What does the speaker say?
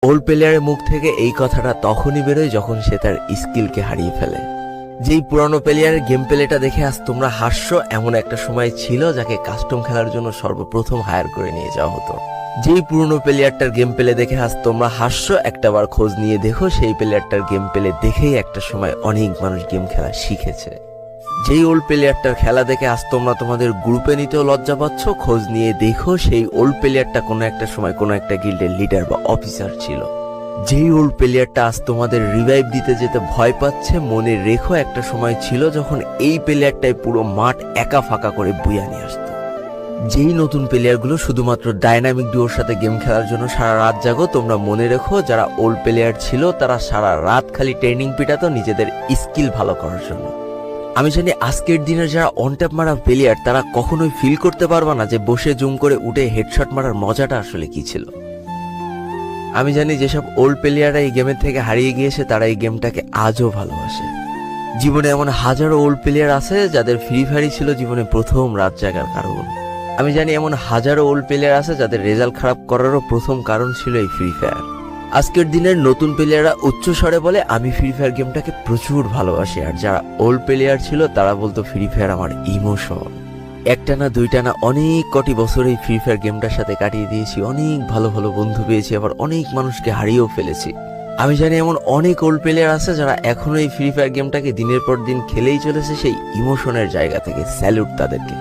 Old প্লেয়ারের মুখ থেকে এই কথাটা তখনই বেরোয় যখন সে তার স্কিলকে হারিয়ে ফেলে। যেই পুরানো প্লেয়ারের গেম প্লেটা দেখে আজ তোমরা হাসছো, এমন একটা সময় ছিল যাকে কাস্টম খেলার জন্য সর্বপ্রথম হায়ার করে নিয়ে যাওয়া হতো। যেই পুরনো প্লেয়ারটার গেম প্লে দেখে আজ তোমরা হাসছো, একটাবার খোঁজ নিয়ে দেখো সেই প্লেয়ারটার গেম প্লে দেখেই একটা সময় অনেক মানুষ গেম খেলা শিখেছে। যেই ওল্ড প্লেয়ারটার খেলা দেখে আজ তোমরা তোমাদের গ্রুপে নিতেও লজ্জা পাচ্ছ, খোঁজ নিয়ে দেখো সেই ওল্ড প্লেয়ারটা কোনো একটা সময় কোনো একটা গিল্ডের লিডার বা অফিসার ছিল। যেই ওল্ড প্লেয়ারটা আজ তোমাদের রিভাইভ দিতে যেতে ভয় পাচ্ছে, মনে রেখো একটা সময় ছিল যখন এই প্লেয়ারটাই পুরো মাঠ একা ফাঁকা করে বুয়া নিয়ে আসতো। যেই নতুন প্লেয়ারগুলো শুধুমাত্র ডাইনামিক ডুয়োর সাথে গেম খেলার জন্য সারা রাত জাগো, তোমরা মনে রেখো যারা ওল্ড প্লেয়ার ছিল তারা সারা রাত খালি ট্রেনিং পিটাতো নিজেদের স্কিল ভালো করার জন্য। আমি জানি আজকের দিনের যারা অন ট্যাপ মারা প্লেয়ার তারা কখনোই ফিল করতে পারবা না যে বসে জুম করে উঠে হেডশট মারার মজাটা আসলে কি ছিল। আমি জানি যেসব ওল্ড প্লেয়াররা এই গেমের থেকে হারিয়ে গিয়েছে তারা এই গেমটাকে আজও ভালোবাসে। জীবনে এমন হাজারো ওল্ড প্লেয়ার আছে যাদের ফ্রি ফায়ারই ছিল জীবনে প্রথম রাত জাগার কারণ। আমি জানি এমন হাজারো ওল্ড প্লেয়ার আছে যাদের রেজাল্ট খারাপ করারও প্রথম কারণ ছিল এই ফ্রি ফায়ার। আজকের দিনের নতুন প্লেয়াররা উচ্চ স্বরে বলে আমি ফ্রি ফায়ার গেমটাকে প্রচুর ভালোবাসি, আর যারা ওল্ড প্লেয়ার ছিল তারা বলতো ফ্রি ফায়ার আমার ইমোশন। একটা না দুইটা না অনেক কটি বছর এই ফ্রি ফায়ার গেমটার সাথে কাটিয়ে দিয়েছি, অনেক ভালো ভালো বন্ধু পেয়েছি, আবার অনেক মানুষকে হারিয়েও ফেলেছি। আমি জানি এমন অনেক ওল্ড প্লেয়ার আছে যারা এখনো এই ফ্রি ফায়ার গেমটাকে দিনের পর দিন খেলেই চলেছে সেই ইমোশনের জায়গা থেকে। স্যালুট তাদেরকে।